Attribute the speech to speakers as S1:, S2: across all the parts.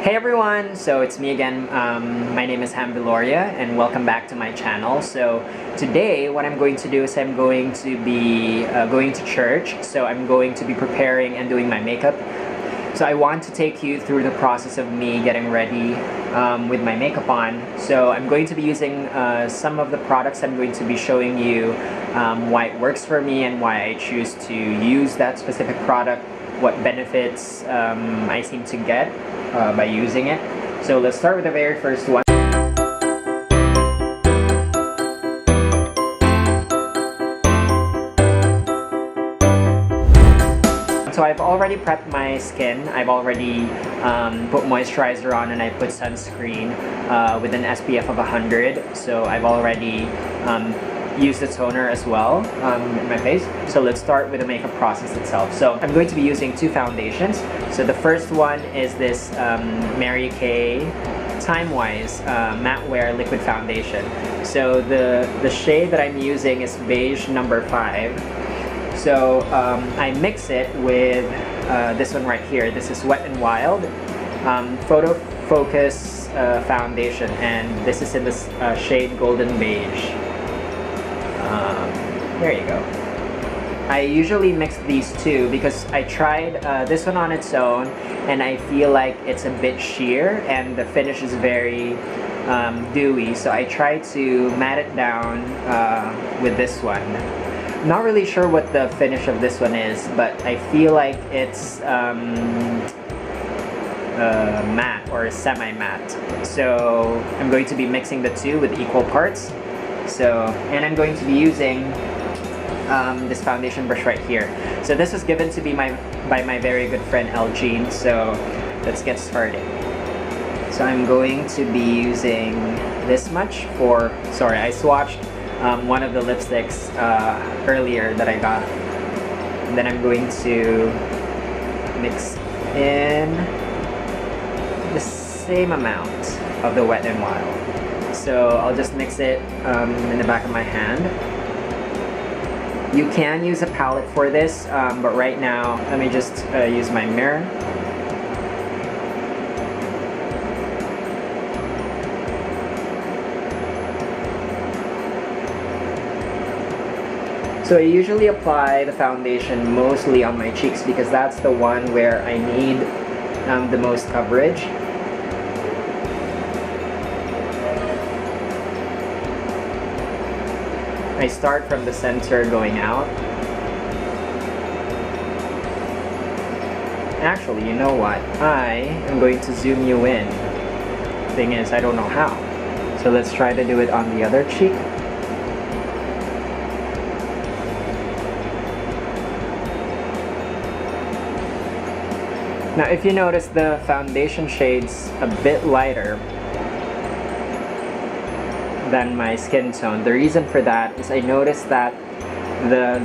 S1: Hey everyone, so it's me again. My name is Ham Viloria and welcome back to my channel. So today what I'm going to do is I'm going to be going to church. So I'm going to be preparing and doing my makeup. So I want to take you through the process of me getting ready with my makeup on. So I'm going to be using some of the products. I'm going to be showing you why it works for me and why I choose to use that specific product, what benefits I seem to get by using it. So let's start with the very first one. So I've already prepped my skin. I've already put moisturizer on and I put sunscreen with an SPF of 100. So I've already used the toner as well in my face. So let's start with the makeup process itself. So I'm going to be using two foundations. So the first one is this Kaye Timewise Matte Wear Liquid Foundation. So the shade that I'm using is Beige number 5. So I mix it with this one right here. This is Wet n Wild Photo Focus Foundation, and this is in the shade Golden Beige. There you go. I usually mix these two because I tried this one on its own and I feel like it's a bit sheer and the finish is very dewy. So I try to matte it down with this one. Not really sure what the finish of this one is, but I feel like it's matte or semi-matte. So I'm going to be mixing the two with equal parts. So, and I'm going to be using this foundation brush right here. So this was given to me by my very good friend Elgene. So let's get started. So I'm going to be using this much for, sorry, I swatched one of the lipsticks earlier that I got. And then I'm going to mix in the same amount of the Wet n Wild. So I'll just mix it in the back of my hand. You can use a palette for this, but right now let me just use my mirror. So I usually apply the foundation mostly on my cheeks because that's the one where I need the most coverage. I start from the center going out. Actually, you know what? I am going to zoom you in. Thing is, I don't know how. So let's try to do it on the other cheek. Now, if you notice, the foundation shade's a bit lighter than my skin tone. The reason for that is I noticed that the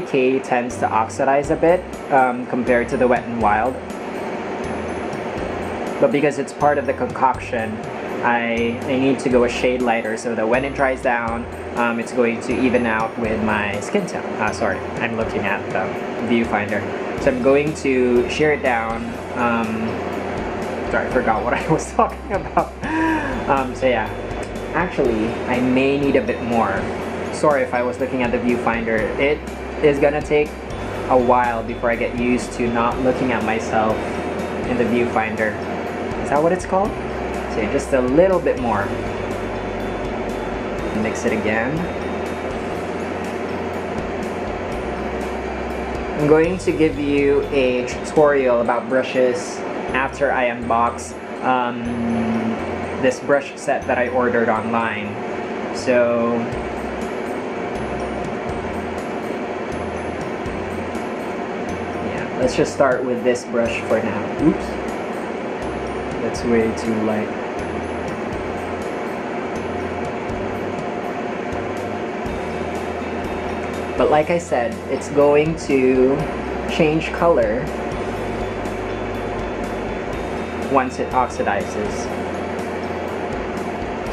S1: Kaye tends to oxidize a bit compared to the Wet n Wild. But because it's part of the concoction, I need to go a shade lighter so that when it dries down, it's going to even out with my skin tone. Sorry, I'm looking at the viewfinder. So I'm going to shear it down. Sorry, I forgot what I was talking about. So yeah. Actually, I may need a bit more. Sorry if I was looking at the viewfinder. It is gonna take a while before I get used to not looking at myself in the viewfinder. Is that what it's called? So just a little bit more. Mix it again. I'm going to give you a tutorial about brushes after I unbox this brush set that I ordered online. So yeah, let's just start with this brush for now. Oops, that's way too light. But like I said, it's going to change color once it oxidizes.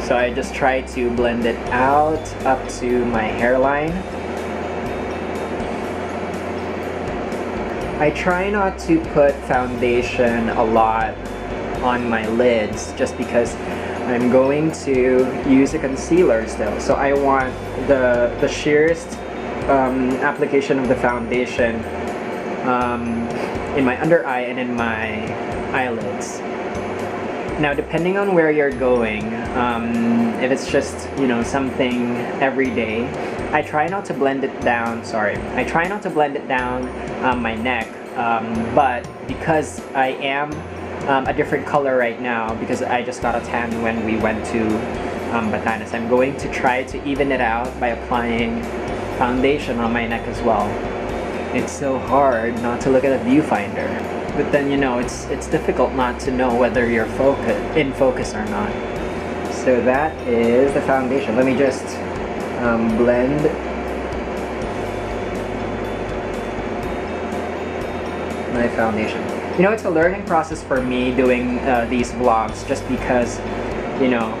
S1: So I just try to blend it out up to my hairline. I try not to put foundation a lot on my lids just because I'm going to use a concealer still. So I want the sheerest application of the foundation in my under eye and in my eyelids. Now, depending on where you're going, if it's just, you know, something everyday, I try not to blend it down, I try not to blend it down my neck, but because I am a different color right now, because I just got a tan when we went to Batanes, I'm going to try to even it out by applying foundation on my neck as well. It's so hard not to look at a viewfinder, but then, you know, it's difficult not to know whether you're in focus or not. So that is the foundation. Let me just blend my foundation. You know, it's a learning process for me doing these vlogs, just because, you know,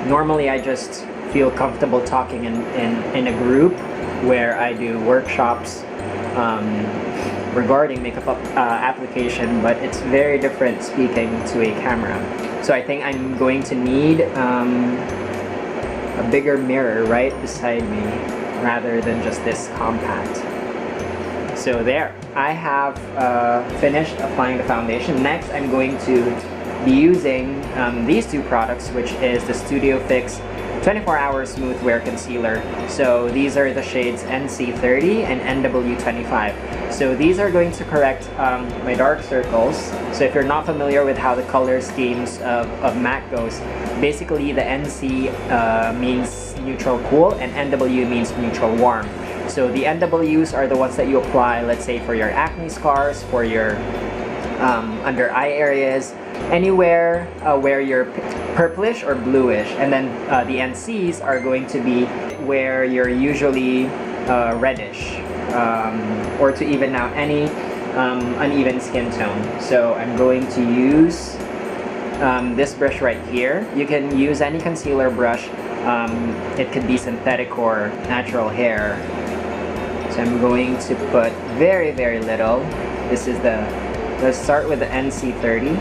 S1: normally I just feel comfortable talking in a group where I do workshops regarding makeup application, but it's very different speaking to a camera. So I think I'm going to need a bigger mirror right beside me rather than just this compact. So there, I have finished applying the foundation. Next, I'm going to be using these two products, which is the Studio Fix 24-Hour Smooth Wear Concealer. So these are the shades NC30 and NW25. So these are going to correct my dark circles. So if you're not familiar with how the color schemes of MAC goes, basically the NC means neutral cool and NW means neutral warm. So the NWs are the ones that you apply, let's say, for your acne scars, for your under eye areas, anywhere where you're purplish or bluish. And then the NCs are going to be where you're usually reddish, or to even out any uneven skin tone. So I'm going to use this brush right here. You can use any concealer brush. It could be synthetic or natural hair. So I'm going to put very, very little. This is let's start with the NC30.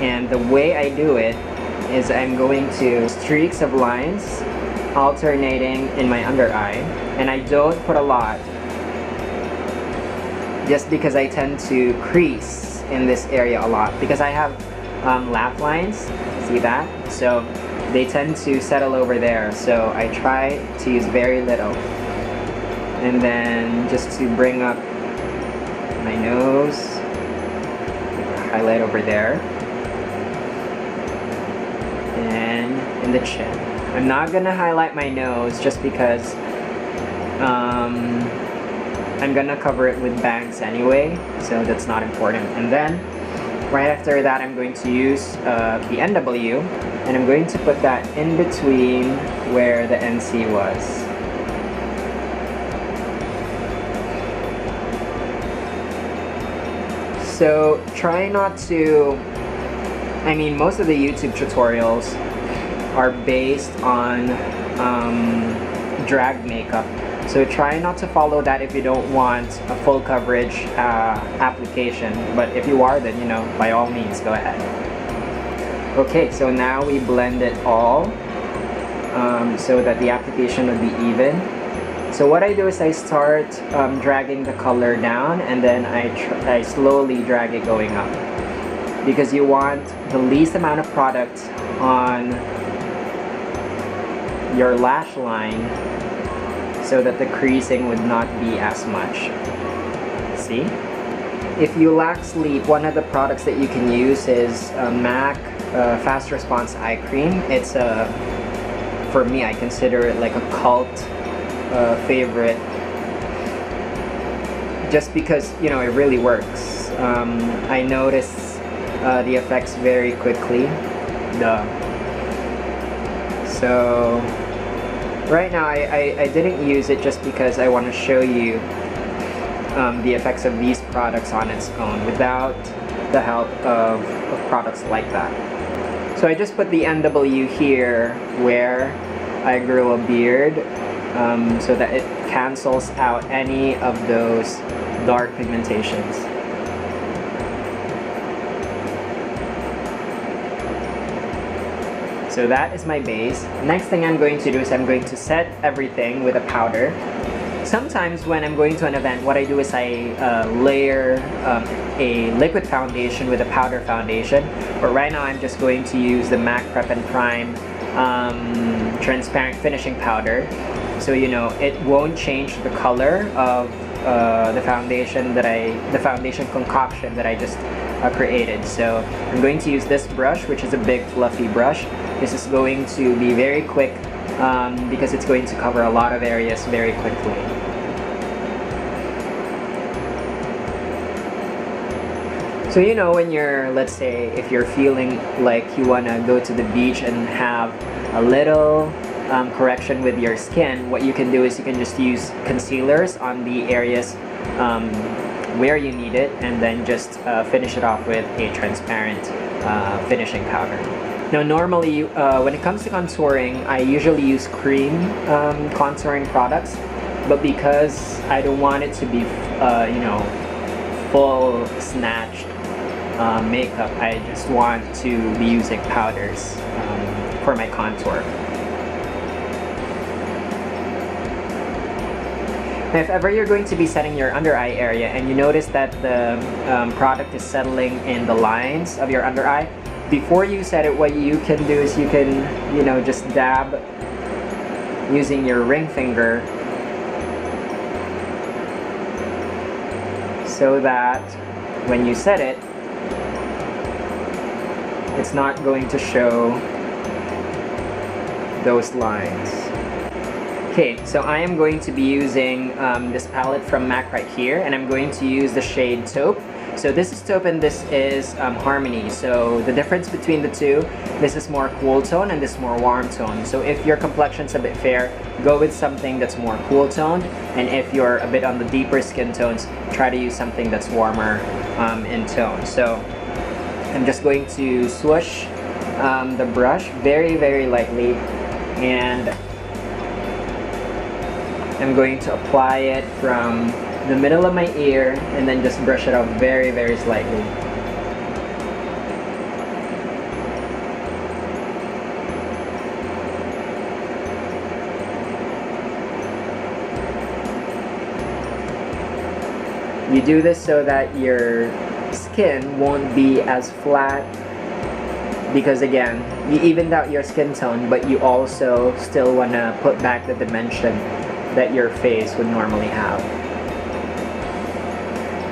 S1: And the way I do it is I'm going to streaks of lines alternating in my under eye. And I don't put a lot, just because I tend to crease in this area a lot. Because I have laugh lines, see that? So they tend to settle over there. So I try to use very little. And then just to bring up my nose, highlight over there, and in the chin. I'm not gonna highlight my nose just because I'm gonna cover it with bangs anyway, so that's not important. And then right after that, I'm going to use the NW, and I'm going to put that in between where the NC was. So try not to, I mean, most of the YouTube tutorials are based on drag makeup. So try not to follow that if you don't want a full coverage application. But if you are, then, you know, by all means, go ahead. Okay, so now we blend it all so that the application would be even. So what I do is I start dragging the color down, and then I slowly drag it going up, because you want the least amount of product on your lash line so that the creasing would not be as much. See? If you lack sleep, one of the products that you can use is MAC Fast Response Eye Cream. It's for me, I consider it like a cult favorite, just because, you know, it really works. I notice the effects very quickly. So right now I didn't use it just because I want to show you the effects of these products on its own without the help of products like that. So I just put the NW here where I grew a beard, so that it cancels out any of those dark pigmentations. So that is my base. Next thing I'm going to do is I'm going to set everything with a powder. Sometimes when I'm going to an event, what I do is I layer a liquid foundation with a powder foundation. But right now I'm just going to use the MAC Prep and Prime transparent finishing powder. So you know, it won't change the color of the foundation concoction that I just created. So I'm going to use this brush, which is a big fluffy brush. This is going to be very quick because it's going to cover a lot of areas very quickly. So you know, when you're, let's say, if you're feeling like you want to go to the beach and have a little correction with your skin, what you can do is you can just use concealers on the areas where you need it, and then just finish it off with a transparent finishing powder. Now normally when it comes to contouring, I usually use cream contouring products, but because I don't want it to be you know, full snatched makeup, I just want to be using powders for my contour. Now, if ever you're going to be setting your under eye area and you notice that the product is settling in the lines of your under eye, before you set it, what you can do is you can, you know, just dab using your ring finger so that when you set it, it's not going to show those lines. Okay, so I am going to be using this palette from MAC right here, and I'm going to use the shade Taupe. So this is Taupe and this is Harmony. So the difference between the two, this is more cool tone and this is more warm tone. So if your complexion's a bit fair, go with something that's more cool toned, and if you're a bit on the deeper skin tones, try to use something that's warmer in tone. So I'm just going to swoosh the brush very, very lightly, and I'm going to apply it from the middle of my ear and then just brush it out very, very slightly. You do this so that your skin won't be as flat, because again, you evened out your skin tone, but you also still want to put back the dimension that your face would normally have.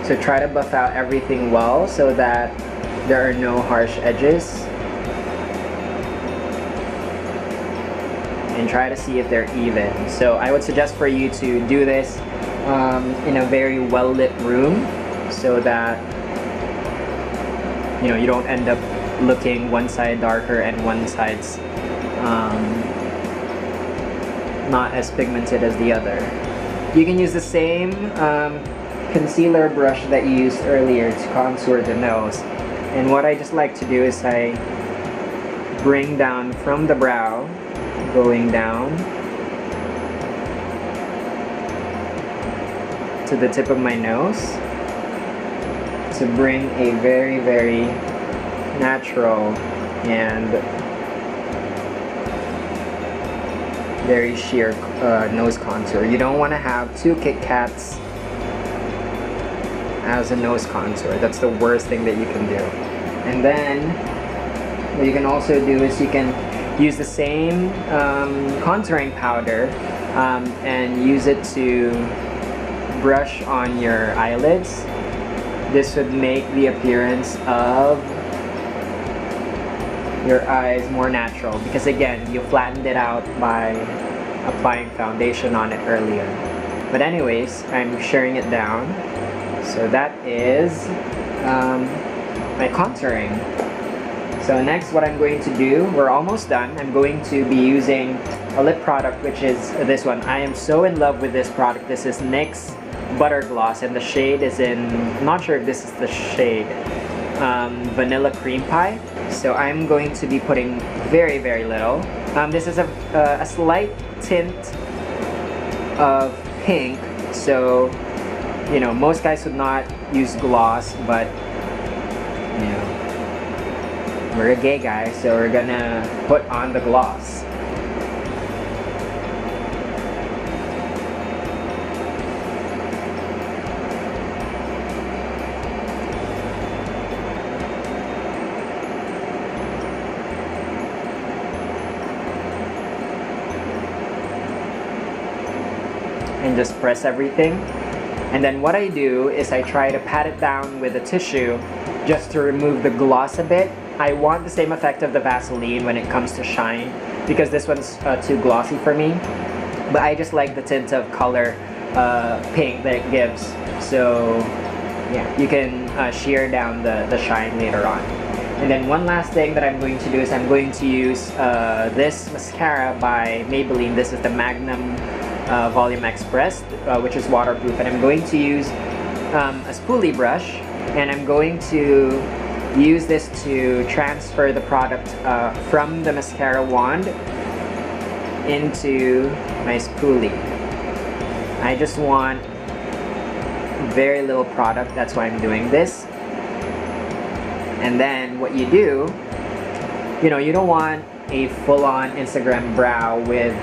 S1: So try to buff out everything well so that there are no harsh edges, and try to see if they're even. So I would suggest for you to do this in a very well lit room so that you know, you don't end up looking one side darker and one side's not as pigmented as the other. You can use the same concealer brush that you used earlier to contour the nose. And what I just like to do is I bring down from the brow, going down to the tip of my nose to bring a very, very natural and very sheer nose contour. You don't want to have two Kit Kats as a nose contour. That's the worst thing that you can do. And then what you can also do is you can use the same contouring powder and use it to brush on your eyelids. This would make the appearance of your eyes more natural, because again, you flattened it out by applying foundation on it earlier. But anyways, I'm shearing it down. So that is my contouring. So next, what I'm going to do, we're almost done. I'm going to be using a lip product, which is this one. I am so in love with this product. This is NYX Butter Gloss, and the shade is in, I'm not sure if this is the shade, Vanilla Cream Pie. So I'm going to be putting very, very little. This is a slight tint of pink, so you know, most guys would not use gloss, but you know, we're a gay guy, so we're gonna put on the gloss. And just press everything. And then what I do is I try to pat it down with a tissue just to remove the gloss a bit. I want the same effect of the Vaseline when it comes to shine, because this one's too glossy for me. But I just like the tint of color pink that it gives. So yeah, you can shear down the shine later on. And then one last thing that I'm going to do is I'm going to use this mascara by Maybelline. This is the Magnum Volume Express, which is waterproof, and I'm going to use a spoolie brush, and I'm going to use this to transfer the product from the mascara wand into my spoolie. I just want very little product, that's why I'm doing this. And then what you do, you don't want a full-on Instagram brow with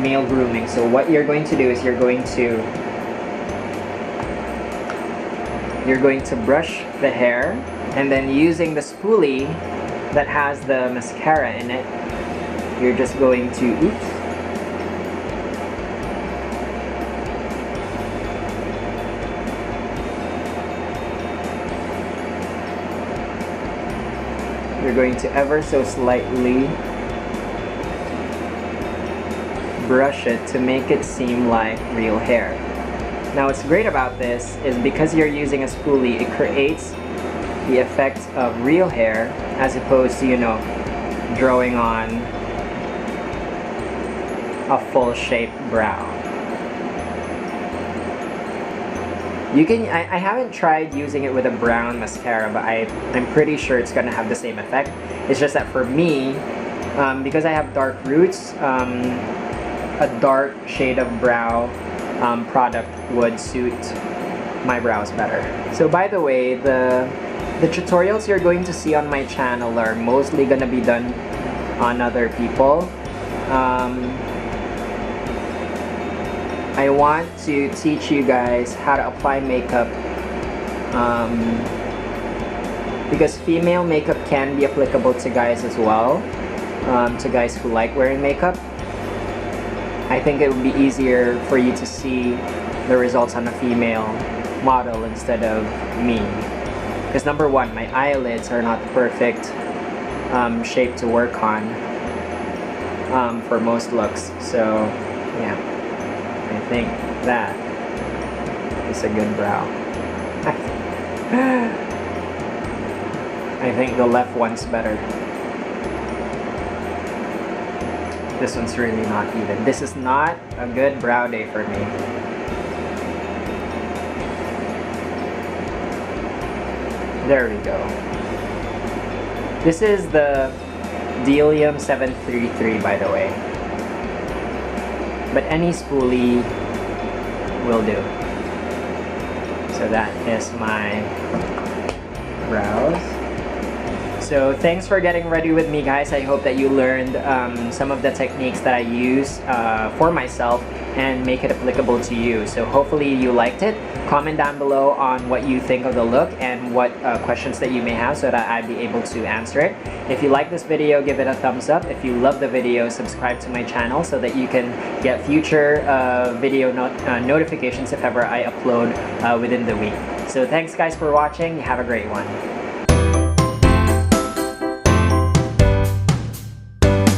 S1: male grooming. So what you're going to do is you're going to brush the hair, and then using the spoolie that has the mascara in it, you're just going to you're going to ever so slightly brush it to make it seem like real hair. Now what's great about this is because you're using a spoolie, it creates the effect of real hair as opposed to, drawing on a full shape brow. I haven't tried using it with a brown mascara, but I'm pretty sure it's gonna have the same effect. It's just that for me, because I have dark roots, a dark shade of brow product would suit my brows better. So by the way, the tutorials you're going to see on my channel are mostly gonna be done on other people. I want to teach you guys how to apply makeup, because female makeup can be applicable to guys as well, to guys who like wearing makeup. I think it would be easier for you to see the results on a female model instead of me. Because number one, my eyelids are not the perfect shape to work on for most looks. So yeah, I think that is a good brow. I think the left one's better. This one's really not even. This is not a good brow day for me. There we go. This is the Delium 733, by the way. But any spoolie will do. So that is my brows. So thanks for getting ready with me, guys. I hope that you learned some of the techniques that I use for myself and make it applicable to you. So hopefully you liked it. Comment down below on what you think of the look and what questions that you may have so that I'd be able to answer it. If you like this video, give it a thumbs up. If you love the video, subscribe to my channel so that you can get future video notifications if ever I upload within the week. So thanks guys for watching. Have a great one.